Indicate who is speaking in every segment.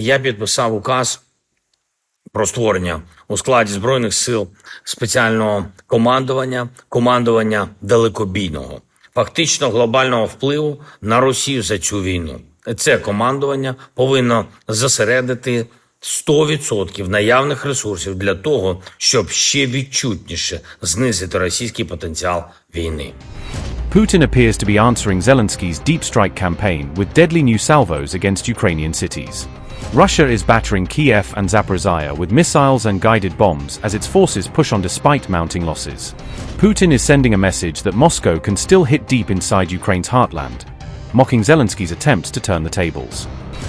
Speaker 1: я підписав указ про створення у складі Збройних сил спеціального командування далекобійного, фактично глобального впливу на Росію за цю війну. Це командування повинно зосередити 100% наявних ресурсів для того, щоб ще відчутніше знизити російський потенціал війни.
Speaker 2: Putin appears to be answering Zelensky's deep strike campaign with deadly new salvos against Ukrainian cities. Russia is battering Kyiv and Zaporizhzhia with missiles and guided bombs as its forces push on despite mounting losses. Putin is sending a message that Moscow can still hit deep inside Ukraine's heartland, mocking Zelensky's attempts to turn the tables.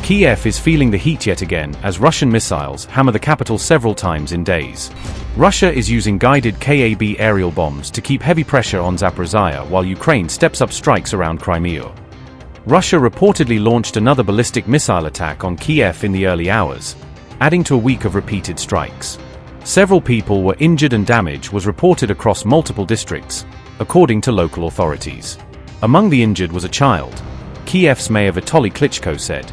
Speaker 2: Kyiv is feeling the heat yet again as Russian missiles hammer the capital several times in days. Russia is using guided KAB aerial bombs to keep heavy pressure on Zaporizhzhia while Ukraine steps up strikes around Crimea. Russia reportedly launched another ballistic missile attack on Kyiv in the early hours, adding to a week of repeated strikes. Several people were injured and damage was reported across multiple districts, according to local authorities. Among the injured was a child, Kyiv's Mayor Vitaly Klitschko said.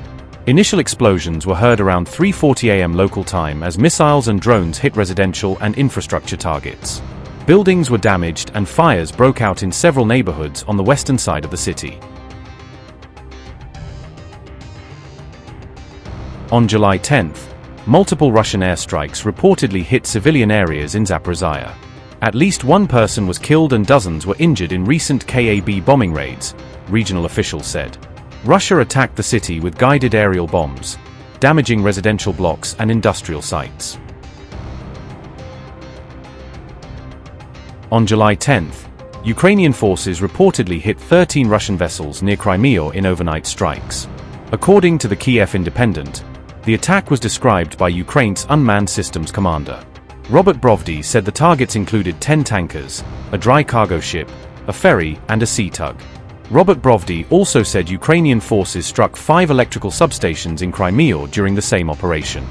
Speaker 2: Initial explosions were heard around 3:40 a.m. local time as missiles and drones hit residential and infrastructure targets. Buildings were damaged and fires broke out in several neighborhoods on the western side of the city. On July 10th, multiple Russian airstrikes reportedly hit civilian areas in Zaporizhzhia. At least one person was killed and dozens were injured in recent KAB bombing raids, regional officials said. Russia attacked the city with guided aerial bombs, damaging residential blocks and industrial sites. On July 10th, Ukrainian forces reportedly hit 13 Russian vessels near Crimea in overnight strikes. According to the Kyiv Independent, the attack was described by Ukraine's unmanned systems commander. Robert Brovdy said the targets included 10 tankers, a dry cargo ship, a ferry, and a sea tug. Robert Brovdy also said Ukrainian forces struck 5 electrical substations in Crimea during the same operation.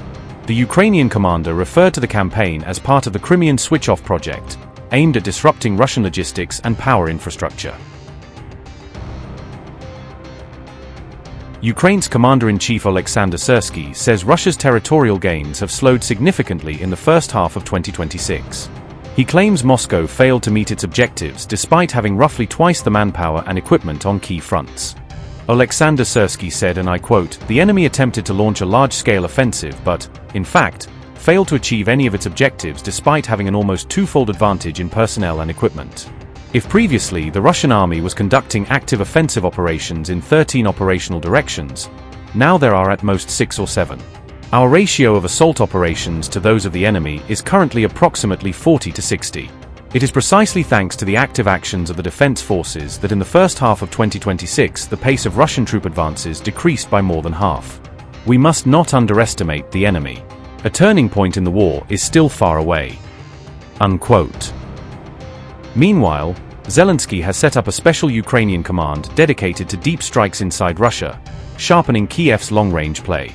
Speaker 2: The Ukrainian commander referred to the campaign as part of the Crimean switch-off project, aimed at disrupting Russian logistics and power infrastructure. Ukraine's commander-in-chief Oleksandr Syrsky says Russia's territorial gains have slowed significantly in the first half of 2026. He claims Moscow failed to meet its objectives despite having roughly twice the manpower and equipment on key fronts. Oleksandr Syrsky said, and I quote, "The enemy attempted to launch a large-scale offensive but, in fact, failed to achieve any of its objectives despite having an almost twofold advantage in personnel and equipment. If previously the Russian army was conducting active offensive operations in 13 operational directions, now there are at most 6 or 7. Our ratio of assault operations to those of the enemy is currently approximately 40 to 60. It is precisely thanks to the active actions of the defense forces that in the first half of 2026 the pace of Russian troop advances decreased by more than half. We must not underestimate the enemy. A turning point in the war is still far away." Unquote. Meanwhile, Zelensky has set up a special Ukrainian command dedicated to deep strikes inside Russia, sharpening Kyiv's long-range play.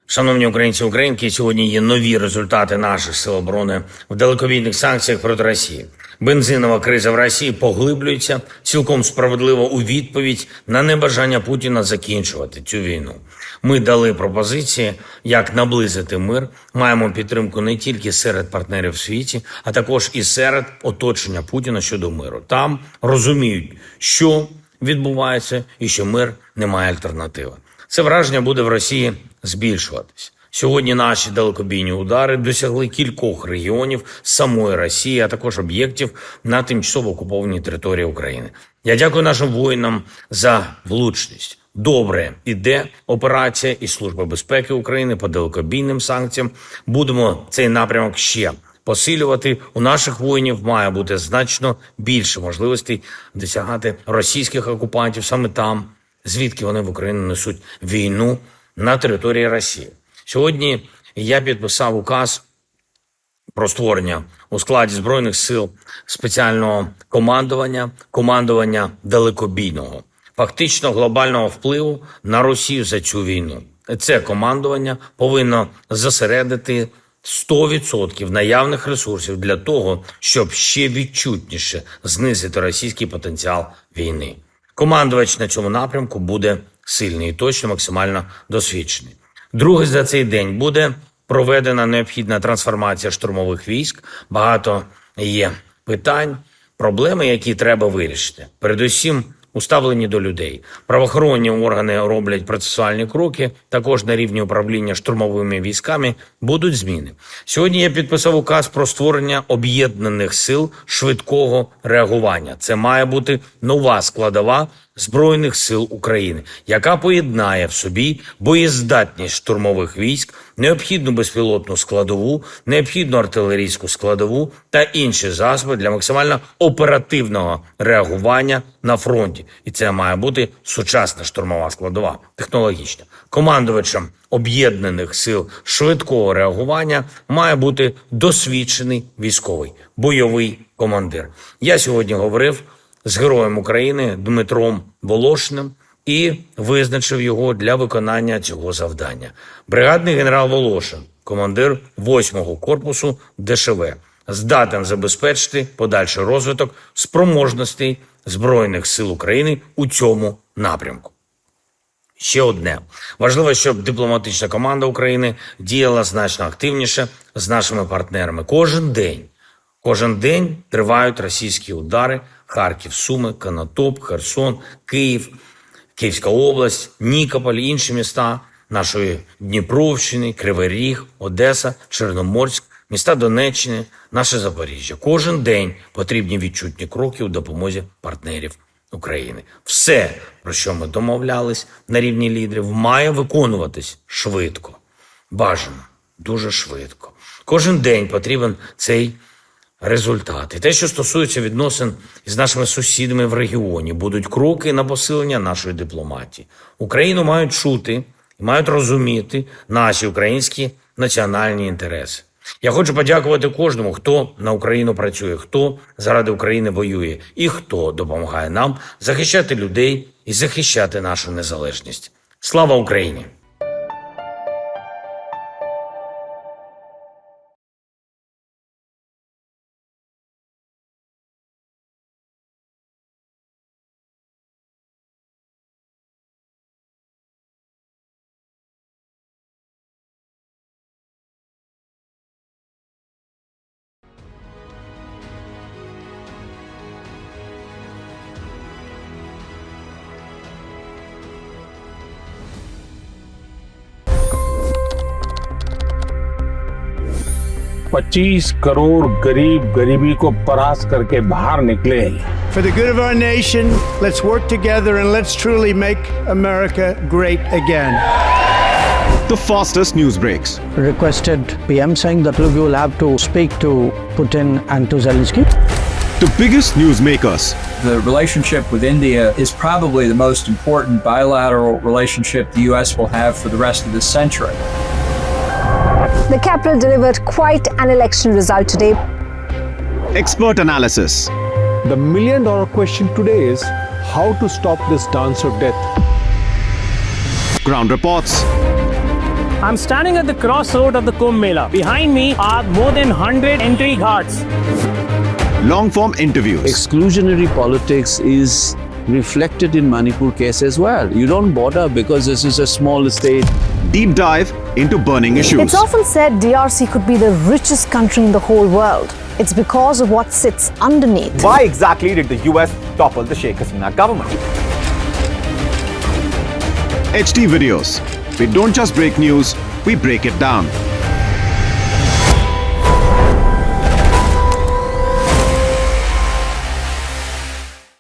Speaker 1: Шановні українці і українки, сьогодні є нові результати наших сил оборони в далекобійних санкціях проти Росії. Бензинова криза в Росії поглиблюється, цілком справедливо у відповідь на небажання Путіна закінчувати цю війну. Ми дали пропозиції, як наблизити мир, маємо підтримку не тільки серед партнерів в світі, а також і серед оточення Путіна щодо миру. Там розуміють, що відбувається і що мир не має альтернативи. Це враження буде в Росії збільшуватись. Сьогодні наші далекобійні удари досягли кількох регіонів самої Росії, а також об'єктів на тимчасово окупованій території України. Я дякую нашим воїнам за влучність. Добре іде операція і Служба безпеки України по далекобійним санкціям. Будемо цей напрямок ще посилювати. У наших воїнів має бути значно більше можливостей досягати російських окупантів саме там, звідки вони в Україну несуть війну на території Росії. Сьогодні я підписав указ про створення у складі Збройних сил спеціального командування далекобійного, фактично глобального впливу на Росію за цю війну. Це командування повинно зосередити 100% наявних ресурсів для того, щоб ще відчутніше знизити російський потенціал війни. Командувач на цьому напрямку буде сильний і точно максимально досвідчений. Друге, за цей день буде проведена необхідна трансформація штурмових військ. Багато є питань, проблеми, які треба вирішити. Передусім, уставлені до людей. Правоохоронні органи роблять процесуальні кроки, також на рівні управління штурмовими військами будуть зміни. Сьогодні я підписав указ про створення об'єднаних сил швидкого реагування. Це має бути нова складова Збройних сил України, яка поєднає в собі боєздатність штурмових військ, необхідну безпілотну складову, необхідну артилерійську складову та інші засоби для максимально оперативного реагування на фронті. І це має бути сучасна штурмова складова, технологічна. Командувачем об'єднаних сил швидкого реагування має бути досвідчений військовий, бойовий командир. Я сьогодні говорив з героєм України Дмитром Волошиним і визначив його для виконання цього завдання. Бригадний генерал Волошин, командир 8-го корпусу ДШВ, здатен забезпечити подальший розвиток спроможностей Збройних сил України у цьому напрямку. Ще одне. Важливо, щоб дипломатична команда України діяла значно активніше з нашими партнерами. Кожен день тривають російські удари. Харків, Суми, Конотоп, Херсон, Київ, Київська область, Нікополь, інші міста нашої Дніпровщини, Кривий Ріг, Одеса, Чорноморськ, міста Донеччини, наше Запоріжжя. Кожен день потрібні відчутні кроки у допомозі партнерів України. Все, про що ми домовлялись на рівні лідерів, має виконуватись швидко. Бажано, дуже швидко. Кожен день потрібен цей результат. І те, що стосується відносин із нашими сусідами в регіоні, будуть кроки на посилення нашої дипломатії. Україну мають чути і мають розуміти наші українські національні інтереси. Я хочу подякувати кожному, хто на Україну працює, хто заради України воює і хто допомагає нам захищати людей і захищати нашу незалежність. Слава Україні!
Speaker 3: $25 crore गरीब गरीबी को परास्त करके बाहर निकले।
Speaker 4: For the good of our nation, let's work together and let's truly make America great again.
Speaker 5: The fastest news breaks.
Speaker 6: Requested PM saying that look, you will have to speak to Putin and to Zelensky.
Speaker 5: The biggest news makers.
Speaker 7: The relationship with India is probably the most important bilateral relationship the U.S. will have for the rest of this century.
Speaker 8: The capital delivered quite an election result today.
Speaker 5: Expert analysis.
Speaker 9: The million-dollar question today is how to stop this dance of death.
Speaker 5: Ground reports.
Speaker 10: I'm standing at the crossroad of the Kumbh Mela. Behind me are more than 100 entry guards.
Speaker 5: Long-form interviews.
Speaker 11: Exclusionary politics is reflected in Manipur case as well. You don't bother because this is a small state.
Speaker 5: Deep dive into burning issues.
Speaker 8: It's often said DRC could be the richest country in the whole world. It's because of what sits underneath.
Speaker 12: Why exactly did the US topple the Sheikh Hasina government?
Speaker 5: HD videos. We don't just break news, we break it down.